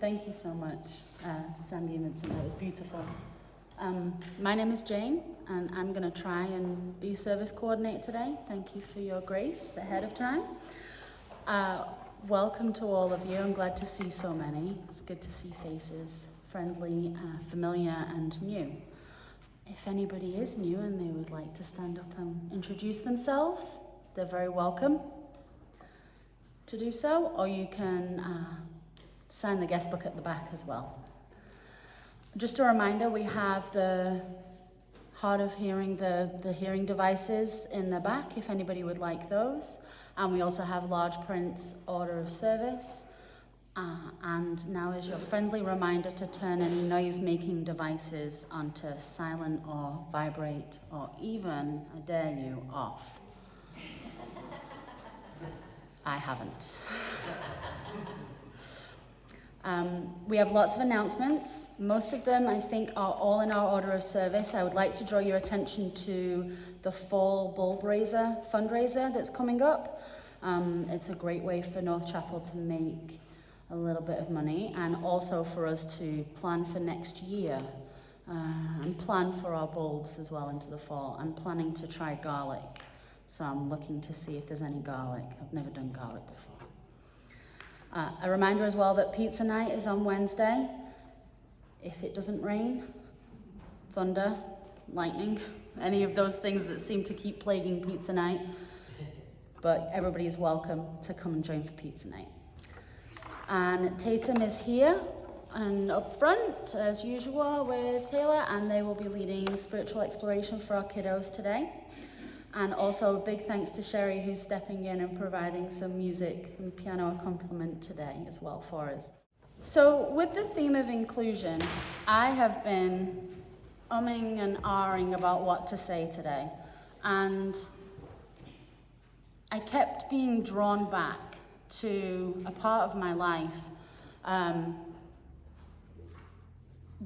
Thank you so much, Sandy and Vincent. That was beautiful. My name is Jayne, and I'm going to try and be service coordinator today. Thank you for your grace ahead of time. Welcome to all of you. I'm glad to see so many. It's good to see faces, friendly, familiar, and new. If anybody is new and they would like to stand up and introduce themselves, they're very welcome to do so, or you can sign the guest book at the back as well. Just a reminder, we have the hard of hearing, the hearing devices in the back if anybody would like those. And we also have large prints, order of service. And now is your friendly reminder to turn any noise-making devices onto silent or vibrate or even, I dare you, off. I haven't. We have lots of announcements. Most of them, I think, are all in our order of service. I would like to draw your attention to the fall bulb fundraiser that's coming up. It's a great way for North Chapel to make a little bit of money, and also for us to plan for next year and plan for our bulbs as well into the fall. I'm planning to try garlic, so I'm looking to see if there's any garlic. I've never done garlic before. A reminder as well that pizza night is on Wednesday. If it doesn't rain, thunder, lightning, any of those things that seem to keep plaguing pizza night. But everybody is welcome to come and join for pizza night. And Tatum is here and up front, as usual, with Taylor, and they will be leading spiritual exploration for our kiddos today. And also a big thanks to Sherry, who's stepping in and providing some music and piano accompaniment today as well for us. So with the theme of inclusion, I have been umming and ahhing about what to say today. And I kept being drawn back to a part of my life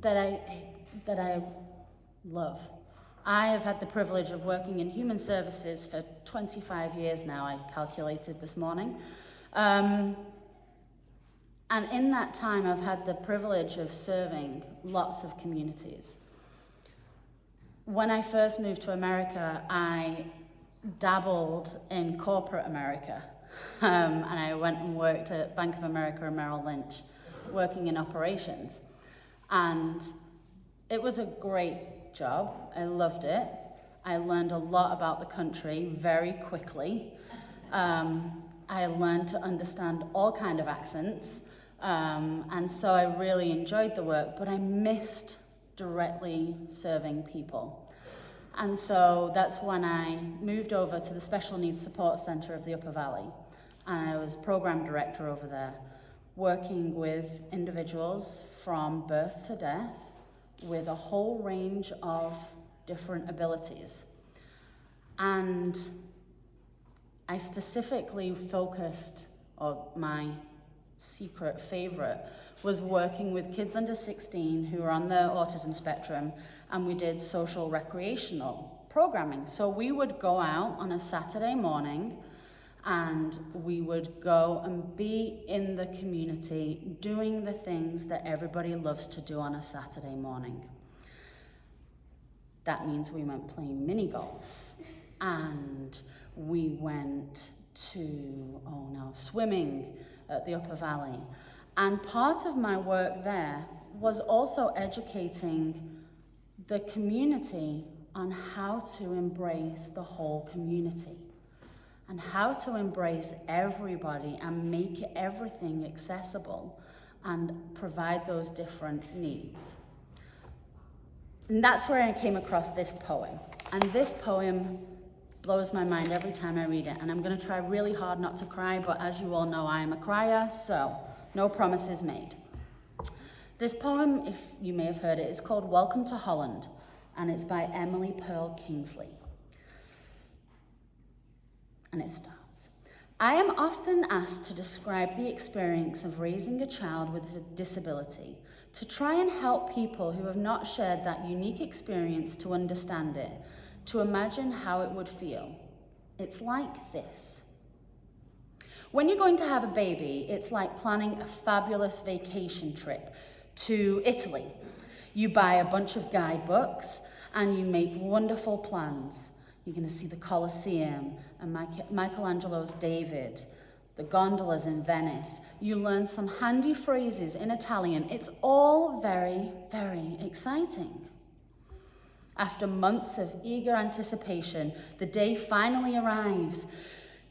that I love. I have had the privilege of working in human services for 25 years now, I calculated this morning. And in that time, I've had the privilege of serving lots of communities. When I first moved to America, I dabbled in corporate America. And I went and worked at Bank of America and Merrill Lynch, working in operations. And it was a great job. I loved it. I learned a lot about the country very quickly. I learned to understand all kinds of accents. And so I really enjoyed the work, but I missed directly serving people. And so that's when I moved over to the Special Needs Support Center of the Upper Valley. And I was program director over there, working with individuals from birth to death with a whole range of different abilities. And I specifically focused, or my secret favorite, was working with kids under 16 who are on the autism spectrum, and we did social recreational programming. So we would go out on a Saturday morning and we would go and be in the community doing the things that everybody loves to do on a Saturday morning. That means we went playing mini golf, and we went to, swimming at the Upper Valley. And part of my work there was also educating the community on how to embrace the whole community and how to embrace everybody and make everything accessible and provide those different needs. And that's where I came across this poem. And this poem blows my mind every time I read it. And I'm going to try really hard not to cry, but as you all know, I am a crier, so no promises made. This poem, if you may have heard it, is called Welcome to Holland, and it's by Emily Pearl Kingsley. And it starts. I am often asked to describe the experience of raising a child with a disability, to try and help people who have not shared that unique experience to understand it, to imagine how it would feel. It's like this. When you're going to have a baby, it's like planning a fabulous vacation trip to Italy. You buy a bunch of guidebooks and you make wonderful plans. You're going to see the Colosseum and Michelangelo's David, the gondolas in Venice. You learn some handy phrases in Italian. It's all very, very exciting. After months of eager anticipation, the day finally arrives.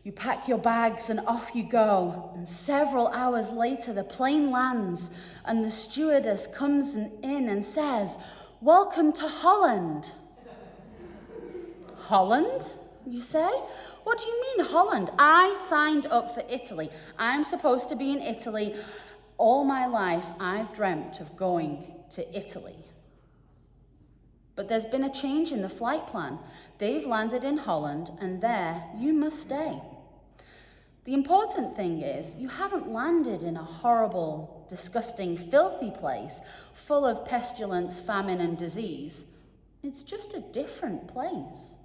You pack your bags and off you go. And several hours later, the plane lands and the stewardess comes in and says, "Welcome to Holland." Holland, you say? What do you mean Holland? I signed up for Italy. I'm supposed to be in Italy. All my life, I've dreamt of going to Italy. But there's been a change in the flight plan. They've landed in Holland, and there you must stay. The important thing is, you haven't landed in a horrible, disgusting, filthy place full of pestilence, famine, and disease. It's just a different place.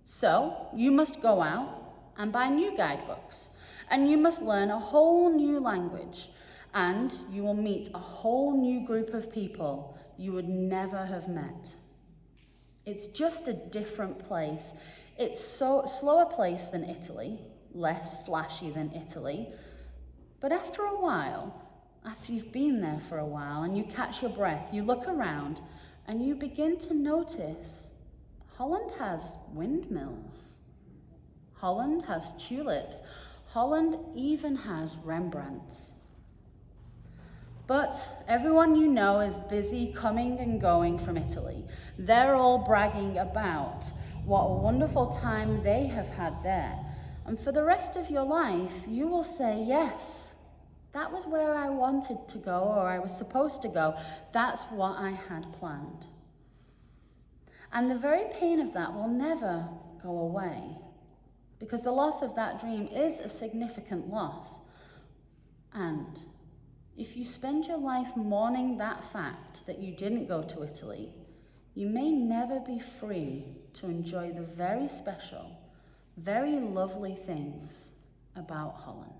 So, you must go out and buy new guidebooks, and you must learn a whole new language, and you will meet a whole new group of people you would never have met. It's just a different place. It's so slower place than Italy, less flashy than Italy, but after a while, after you've been there for a while and you catch your breath, you look around and you begin to notice Holland has windmills. Holland has tulips. Holland even has Rembrandts. But everyone you know is busy coming and going from Italy. They're all bragging about what a wonderful time they have had there. And for the rest of your life, you will say, yes, that was where I wanted to go, or I was supposed to go. That's what I had planned. And the very pain of that will never go away, because the loss of that dream is a significant loss. And if you spend your life mourning that fact that you didn't go to Italy, you may never be free to enjoy the very special, very lovely things about Holland.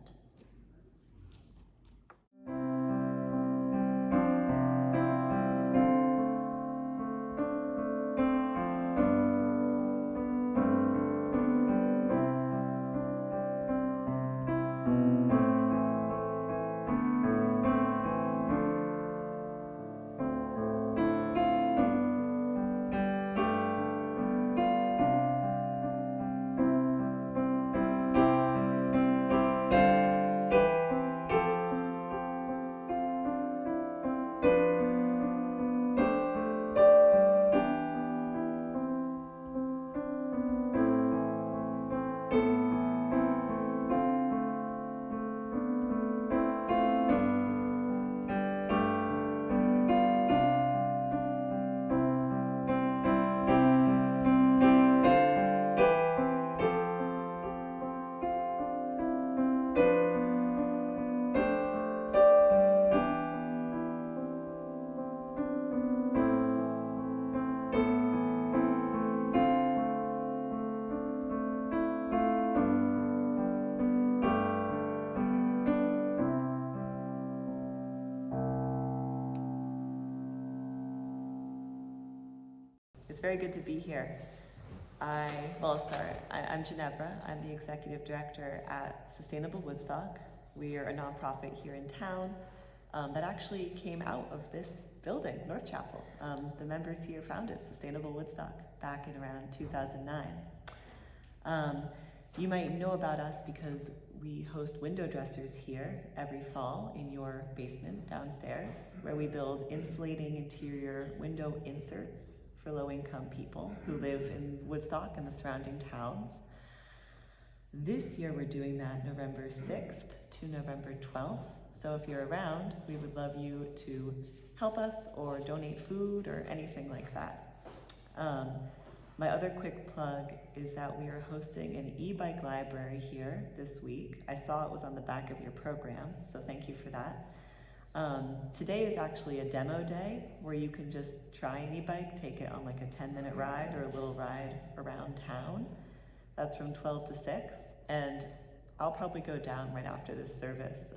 It's very good to be here. I'll start. I'm Jenevra. I'm the executive director at Sustainable Woodstock. We are a nonprofit here in town that actually came out of this building, North Chapel. The members here founded Sustainable Woodstock back in around 2009. You might know about us because we host window dressers here every fall in your basement downstairs, where we build insulating interior window inserts for low-income people who live in Woodstock and the surrounding towns. This year we're doing that November 6th to November 12th. So if you're around, we would love you to help us or donate food or anything like that. My other quick plug is that we are hosting an e-bike library here this week. I saw it was on the back of your program, so thank you for that. Today is actually a demo day where you can just try an e-bike, take it on like a 10-minute ride or a little ride around town. That's from 12 to 6. And I'll probably go down right after this service.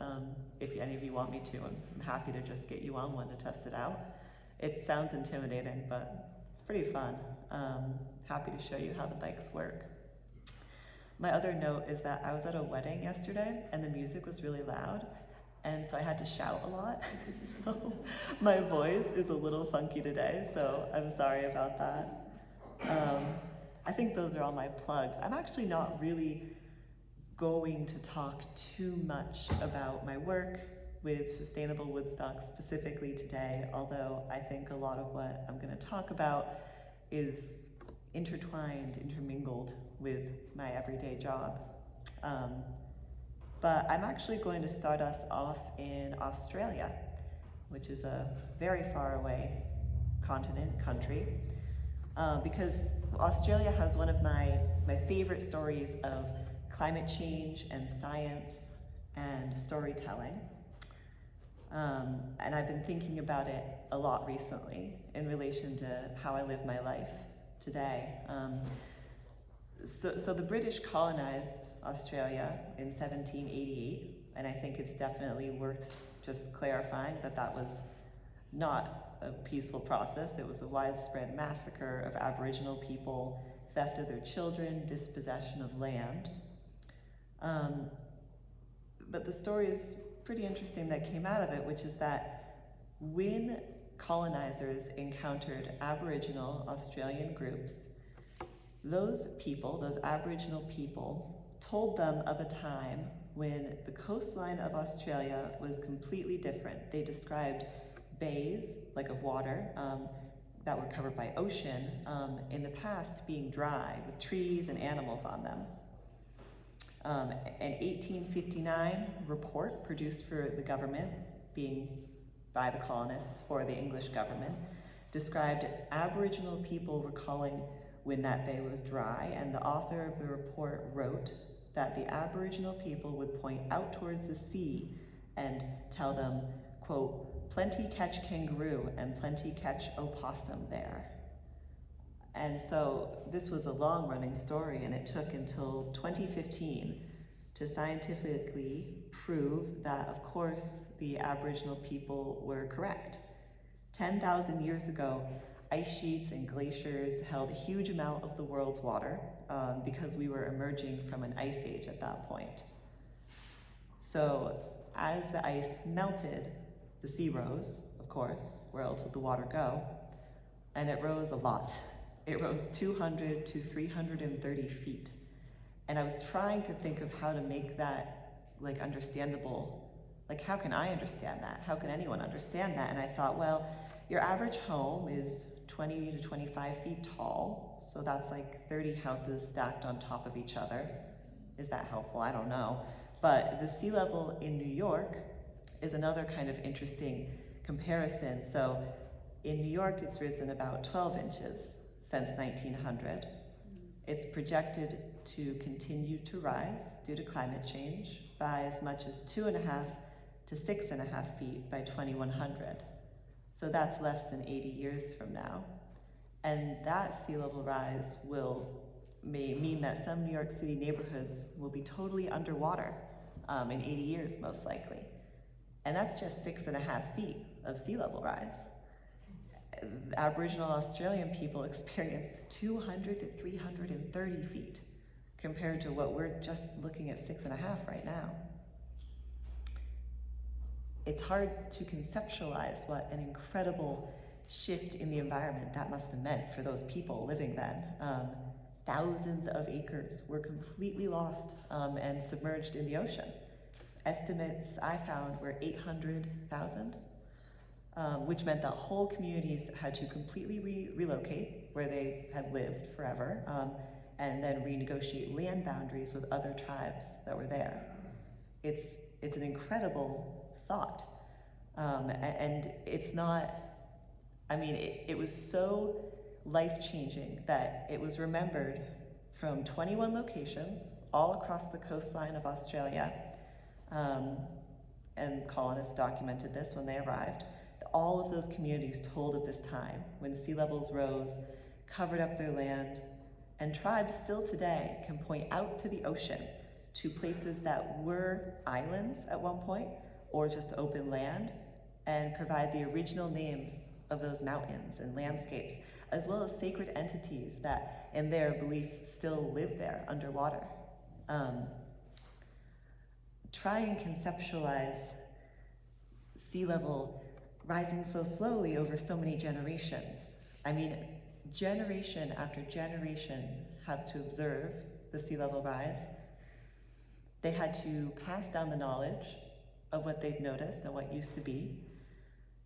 If any of you want me to, I'm happy to just get you on one to test it out. It sounds intimidating, but it's pretty fun. Happy to show you how the bikes work. My other note is that I was at a wedding yesterday and the music was really loud, and so I had to shout a lot. So my voice is a little funky today, so I'm sorry about that. I think those are all my plugs. I'm actually not really going to talk too much about my work with Sustainable Woodstock specifically today, although I think a lot of what I'm going to talk about is intermingled with my everyday job. But I'm actually going to start us off in Australia, which is a very far away country, because Australia has one of my favorite stories of climate change and science and storytelling. And I've been thinking about it a lot recently in relation to how I live my life today. So the British colonized Australia in 1788, and I think it's definitely worth just clarifying that that was not a peaceful process. It was a widespread massacre of Aboriginal people, theft of their children, dispossession of land. But the story is pretty interesting that came out of it, which is that when colonizers encountered Aboriginal Australian groups, those people, those Aboriginal people, told them of a time when the coastline of Australia was completely different. They described bays, like of water, that were covered by ocean, in the past being dry, with trees and animals on them. An 1859 report produced for the government, being by the colonists for the English government, described Aboriginal people recalling when that bay was dry, and the author of the report wrote that the Aboriginal people would point out towards the sea and tell them, quote, "Plenty catch kangaroo and plenty catch opossum there." And so this was a long-running story, and it took until 2015 to scientifically prove that, of course, the Aboriginal people were correct. 10,000 years ago, ice sheets and glaciers held a huge amount of the world's water because we were emerging from an ice age at that point. So as the ice melted, the sea rose, of course. Where else would the water go? And it rose a lot. It rose 200 to 330 feet. And I was trying to think of how to make that understandable. How can I understand that? How can anyone understand that? And I thought, well, your average home is 20 to 25 feet tall. So that's 30 houses stacked on top of each other. Is that helpful? I don't know. But the sea level in New York is another kind of interesting comparison. So in New York, it's risen about 12 inches since 1900. It's projected to continue to rise due to climate change by as much as 2.5 to 6.5 feet by 2100. So that's less than 80 years from now. And that sea level rise may mean that some New York City neighborhoods will be totally underwater in 80 years, most likely. And that's just 6.5 feet of sea level rise. Aboriginal Australian people experience 200 to 330 feet compared to what we're just looking at 6.5 right now. It's hard to conceptualize what an incredible shift in the environment that must have meant for those people living then. Thousands of acres were completely lost and submerged in the ocean. Estimates I found were 800,000, which meant that whole communities had to completely relocate where they had lived forever, and then renegotiate land boundaries with other tribes that were there. It's an incredible thought, and it's not, it was so life-changing that it was remembered from 21 locations all across the coastline of Australia, and colonists documented this when they arrived. All of those communities told of this time when sea levels rose, covered up their land, and tribes still today can point out to the ocean to places that were islands at one point, or just open land, and provide the original names of those mountains and landscapes, as well as sacred entities that, in their beliefs, still live there underwater. Try and conceptualize sea level rising so slowly over so many generations. I mean, generation after generation have to observe the sea level rise. They had to pass down the knowledge of what they'd noticed and what used to be.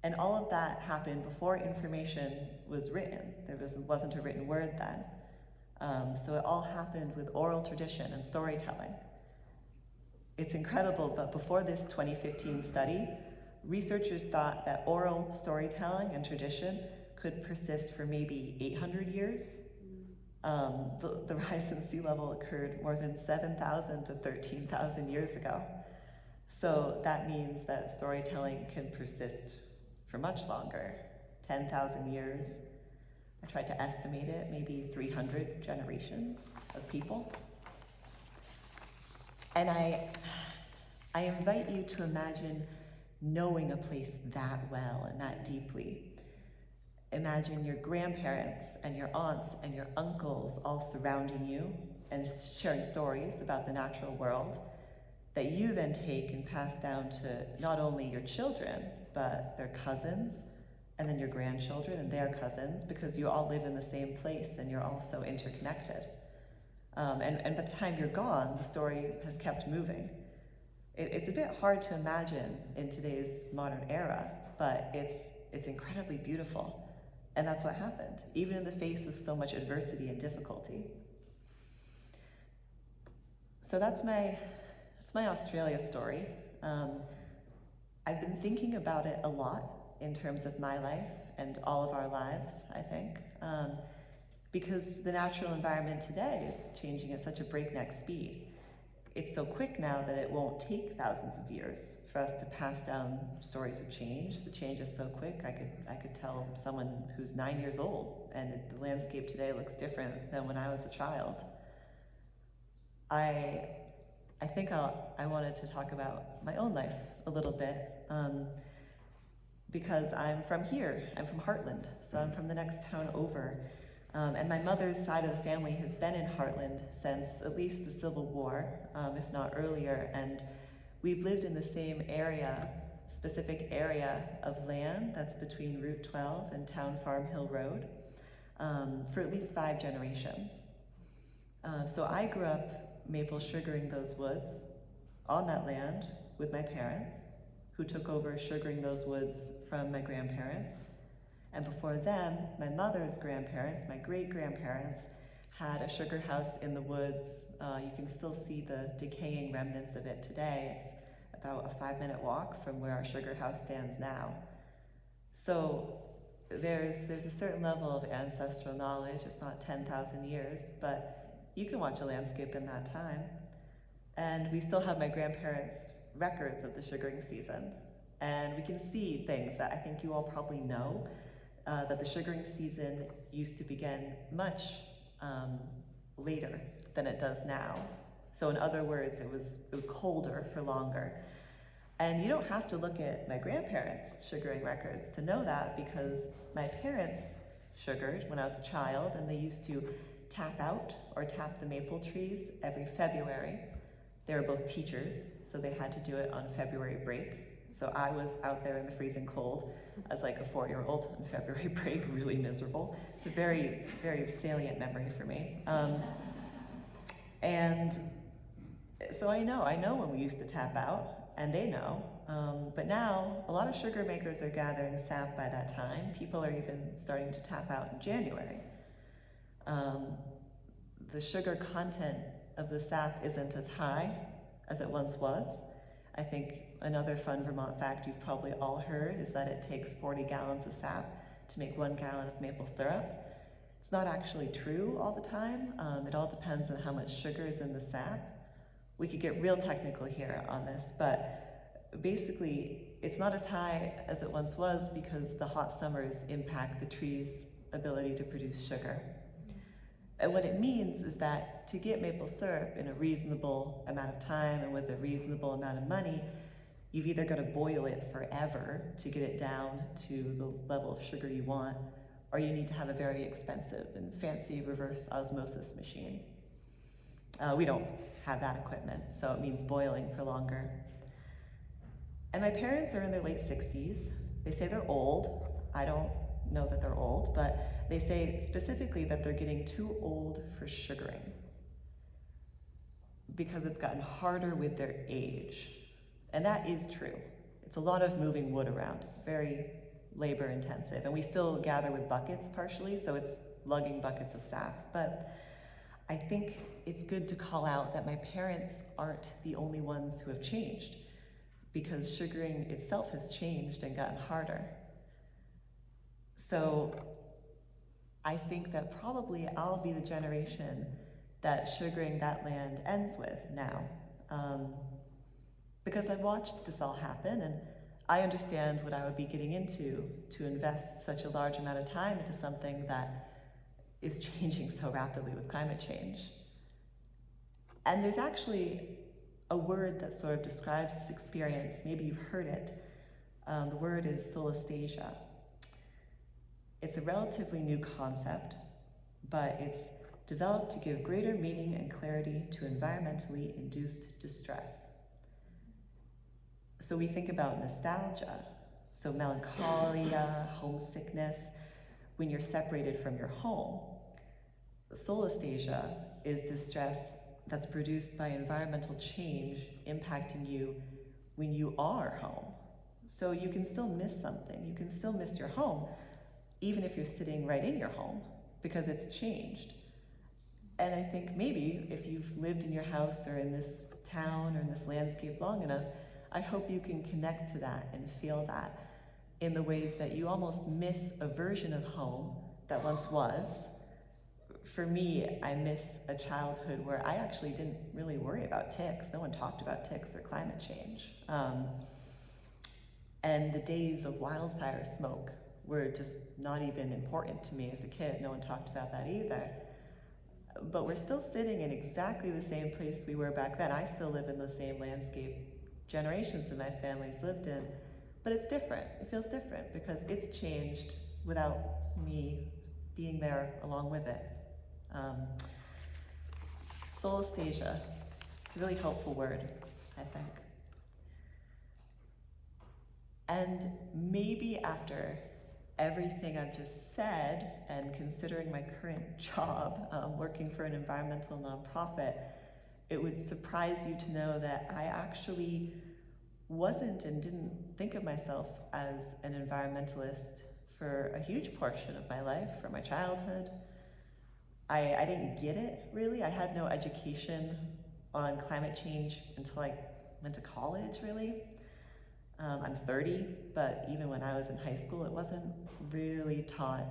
And all of that happened before information was written. There wasn't a written word then. So it all happened with oral tradition and storytelling. It's incredible, but before this 2015 study, researchers thought that oral storytelling and tradition could persist for maybe 800 years. The rise in sea level occurred more than 7,000 to 13,000 years ago. So that means that storytelling can persist for much longer, 10,000 years. I tried to estimate it, maybe 300 generations of people. And I invite you to imagine knowing a place that well and that deeply. Imagine your grandparents and your aunts and your uncles all surrounding you and sharing stories about the natural world that you then take and pass down to not only your children, but their cousins, and then your grandchildren and their cousins, because you all live in the same place and you're all so interconnected. And by the time you're gone, the story has kept moving. It's a bit hard to imagine in today's modern era, but it's incredibly beautiful. And that's what happened, even in the face of so much adversity and difficulty. So that's my Australia story. I've been thinking about it a lot in terms of my life and all of our lives, I think, because the natural environment today is changing at such a breakneck speed. It's so quick now that it won't take thousands of years for us to pass down stories of change. The change is so quick, I could tell someone who's 9 years old, and the landscape today looks different than when I was a child. I think I wanted to talk about my own life a little bit, because I'm from here. I'm from Hartland, so I'm from the next town over. And my mother's side of the family has been in Hartland since at least the Civil War, if not earlier, and we've lived in the same area, specific area of land that's between Route 12 and Town Farm Hill Road, for at least 5 generations. So I grew up maple sugaring those woods on that land with my parents, who took over sugaring those woods from my grandparents. And before them, my mother's grandparents, my great-grandparents, had a sugar house in the woods. You can still see the decaying remnants of it today. It's about a 5-minute walk from where our sugar house stands now. So there's a certain level of ancestral knowledge. It's not 10,000 years, but you can watch a landscape in that time. And we still have my grandparents' records of the sugaring season. And we can see things that I think you all probably know, that the sugaring season used to begin much later than it does now. So in other words, it was colder for longer. And you don't have to look at my grandparents' sugaring records to know that, because my parents sugared when I was a child, and they used to tap out or tap the maple trees every February. They were both teachers, so they had to do it on February break. So I was out there in the freezing cold as like a 4-year-old on February break, really miserable. It's a very, very salient memory for me. And so I know when we used to tap out, and they know. But now, a lot of sugar makers are gathering sap by that time. People are even starting to tap out in January. The sugar content of the sap isn't as high as it once was. I think another fun Vermont fact you've probably all heard is that it takes 40 gallons of sap to make 1 gallon of maple syrup. It's not actually true all the time. It all depends on how much sugar is in the sap. We could get real technical here on this, but basically it's not as high as it once was because the hot summers impact the tree's ability to produce sugar. And what it means is that to get maple syrup in a reasonable amount of time and with a reasonable amount of money, you've either got to boil it forever to get it down to the level of sugar you want, or you need to have a very expensive and fancy reverse osmosis machine. We don't have that equipment, so it means boiling for longer. And my parents are in their late 60s. They say they're old. I don't know that they're old, but they say specifically that they're getting too old for sugaring because it's gotten harder with their age. And that is true. It's a lot of moving wood around. It's very labor intensive. And we still gather with buckets partially, so it's lugging buckets of sap. But I think it's good to call out that my parents aren't the only ones who have changed, because sugaring itself has changed and gotten harder. So I think that probably I'll be the generation that sugaring that land ends with now. Because I've watched this all happen, and I understand what I would be getting into to invest such a large amount of time into something that is changing so rapidly with climate change. And there's actually a word that sort of describes this experience. Maybe you've heard it. The word is solastalgia. It's a relatively new concept, but it's developed to give greater meaning and clarity to environmentally induced distress. So we think about nostalgia, so melancholia, homesickness, when you're separated from your home. Solastalgia is distress that's produced by environmental change impacting you when you are home. So you can still miss something. You can still miss your home, even if you're sitting right in your home, because it's changed. And I think maybe if you've lived in your house or in this town or in this landscape long enough, I hope you can connect to that and feel that in the ways that you almost miss a version of home that once was. For me, I miss a childhood where I actually didn't really worry about ticks. No one talked about ticks or climate change. And the days of wildfire smoke were just not even important to me as a kid. No one talked about that either. But we're still sitting in exactly the same place we were back then. I still live in the same landscape generations of my family's lived in, but it's different. It feels different because it's changed without me being there along with it. Solastalgia, it's a really helpful word, I think. And maybe after everything I've just said, and considering my current job, working for an environmental nonprofit, it would surprise you to know that I actually wasn't and didn't think of myself as an environmentalist for a huge portion of my life, for my childhood. I didn't get it, really. I had no education on climate change until I went to college, really. I'm 30, but even when I was in high school, it wasn't really taught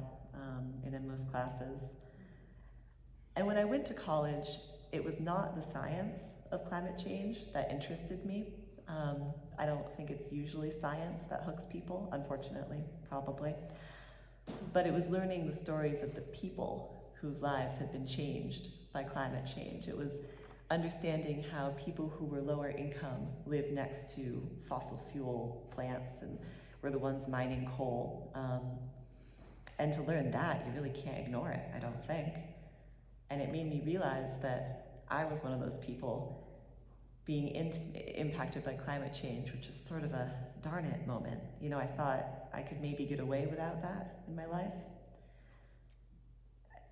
in most classes. And when I went to college, it was not the science of climate change that interested me. I don't think it's usually science that hooks people, unfortunately, probably. But it was learning the stories of the people whose lives had been changed by climate change. It was understanding how people who were lower income lived next to fossil fuel plants and were the ones mining coal. And to learn that, you really can't ignore it, I don't think. And it made me realize that I was one of those people being impacted by climate change, which is sort of a darn it moment. You know, I thought I could maybe get away without that in my life.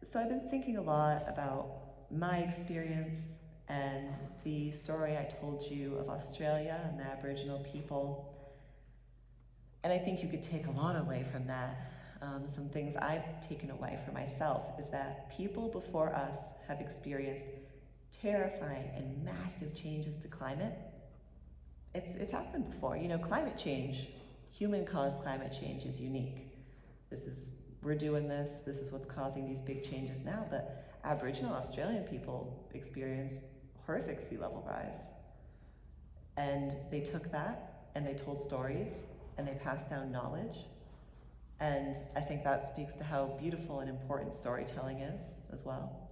So I've been thinking a lot about my experience and the story I told you of Australia and the Aboriginal people. And I think you could take a lot away from that. Some things I've taken away for myself is that people before us have experienced terrifying and massive changes to climate. It's happened before. You know, climate change, human-caused climate change is unique. We're doing this is what's causing these big changes now, but Aboriginal Australian people experienced horrific sea level rise. And they took that and they told stories and they passed down knowledge. And I think that speaks to how beautiful and important storytelling is as well.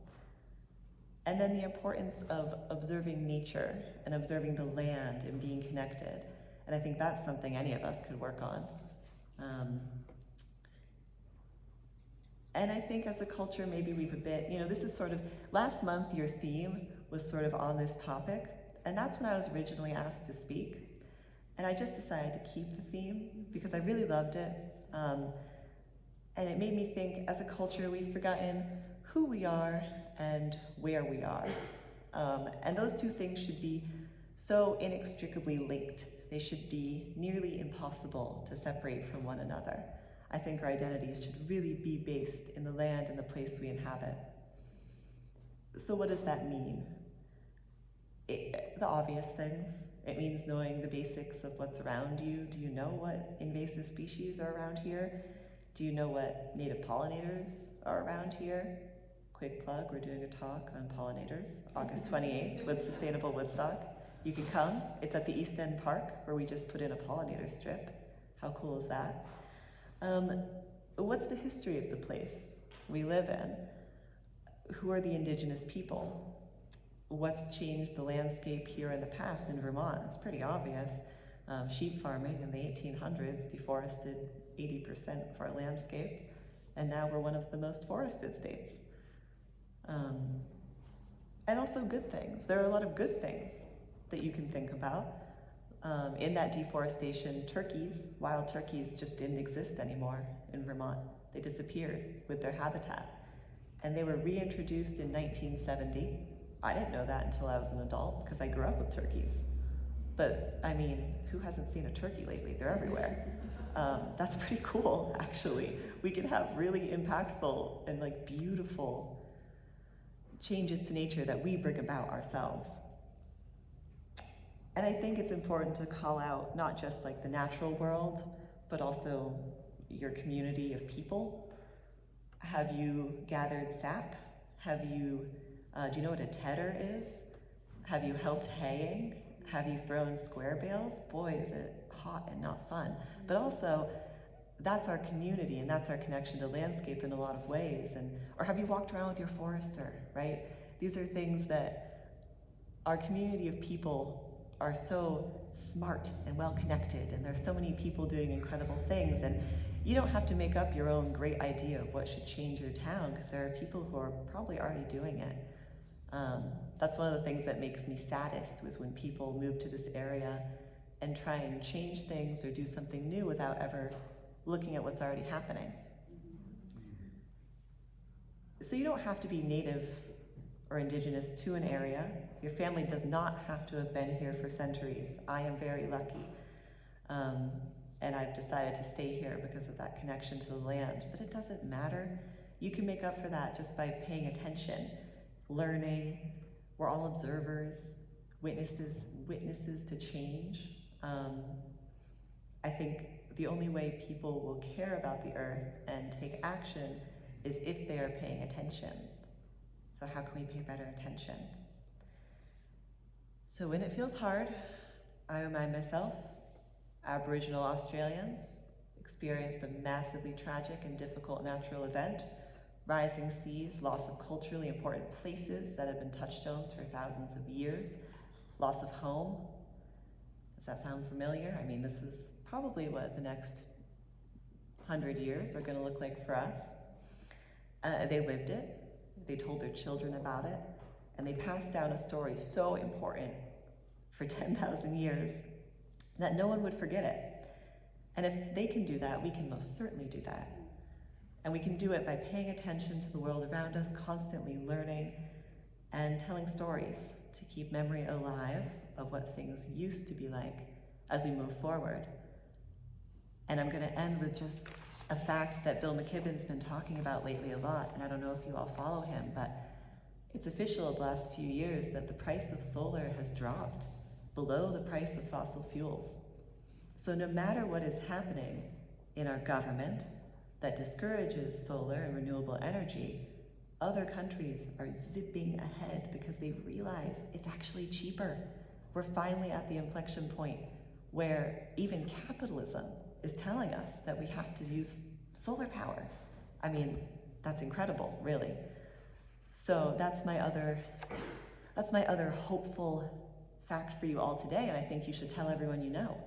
And then the importance of observing nature and observing the land and being connected. And I think that's something any of us could work on. And I think as a culture, maybe we've a bit, this is sort of, last month your theme was sort of on this topic, and that's when I was originally asked to speak. And I just decided to keep the theme because I really loved it. And it made me think, as a culture, we've forgotten who we are and where we are. And those two things should be so inextricably linked. They should be nearly impossible to separate from one another. I think our identities should really be based in the land and the place we inhabit. So what does that mean? The obvious things. It means knowing the basics of what's around you. Do you know what invasive species are around here? Do you know what native pollinators are around here? Quick plug, we're doing a talk on pollinators, August 28th with Sustainable Woodstock. You can come. It's at the East End Park where we just put in a pollinator strip. How cool is that? What's the history of the place we live in? Who are the indigenous people? What's changed the landscape here in the past in Vermont? It's pretty obvious. Sheep farming in the 1800s deforested 80% of our landscape, and now we're one of the most forested states. And also good things. There are a lot of good things that you can think about. In that deforestation, wild turkeys just didn't exist anymore in Vermont. They disappeared with their habitat. And they were reintroduced in 1970. I didn't know that until I was an adult because I grew up with turkeys. But I mean, who hasn't seen a turkey lately? They're everywhere. That's pretty cool, actually. We can have really impactful and beautiful changes to nature that we bring about ourselves. And I think it's important to call out not just the natural world, but also your community of people. Have you gathered sap? Do you know what a tedder is? Have you helped haying? Have you thrown square bales? Boy, is it hot and not fun. But also, that's our community and that's our connection to landscape in a lot of ways. Or have you walked around with your forester, right? These are things that our community of people are so smart and well connected, and there's so many people doing incredible things, and you don't have to make up your own great idea of what should change your town, because there are people who are probably already doing it. That's one of the things that makes me saddest, was when people move to this area and try and change things or do something new without ever looking at what's already happening. So you don't have to be native or indigenous to an area. Your family does not have to have been here for centuries. I am very lucky. And I've decided to stay here because of that connection to the land. But it doesn't matter. You can make up for that just by paying attention, learning. We're all observers, witnesses to change. I think the only way people will care about the earth and take action is if they are paying attention. So how can we pay better attention? So when it feels hard, I remind myself, Aboriginal Australians experienced a massively tragic and difficult natural event, rising seas, loss of culturally important places that have been touchstones for thousands of years, loss of home. Does that sound familiar? I mean, this is probably what the next 100 years are going to look like for us. They lived it, they told their children about it, and they passed down a story so important for 10,000 years that no one would forget it. And if they can do that, we can most certainly do that. And we can do it by paying attention to the world around us, constantly learning and telling stories to keep memory alive of what things used to be like as we move forward. And I'm going to end with just a fact that Bill McKibben's been talking about lately a lot, and I don't know if you all follow him, but it's official the last few years that the price of solar has dropped below the price of fossil fuels. So no matter what is happening in our government that discourages solar and renewable energy, other countries are zipping ahead because they've realized it's actually cheaper. We're finally at the inflection point where even capitalism is telling us that we have to use solar power. I mean, that's incredible, really. So that's my other hopeful fact for you all today, and I think you should tell everyone you know,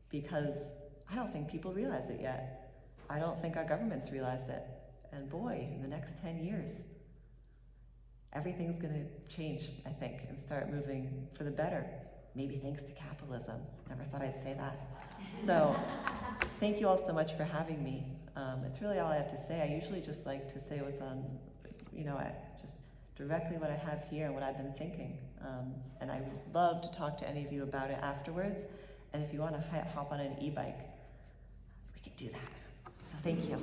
because I don't think people realize it yet. I don't think our government's realized it. And boy, in the next 10 years, everything's gonna change, I think, and start moving for the better. Maybe thanks to capitalism. Never thought I'd say that. So, thank you all so much for having me. It's really all I have to say. I usually just like to say what's on, just directly what I have here and what I've been thinking. And I would love to talk to any of you about it afterwards. And if you want to hop on an e-bike, we can do that. So thank you.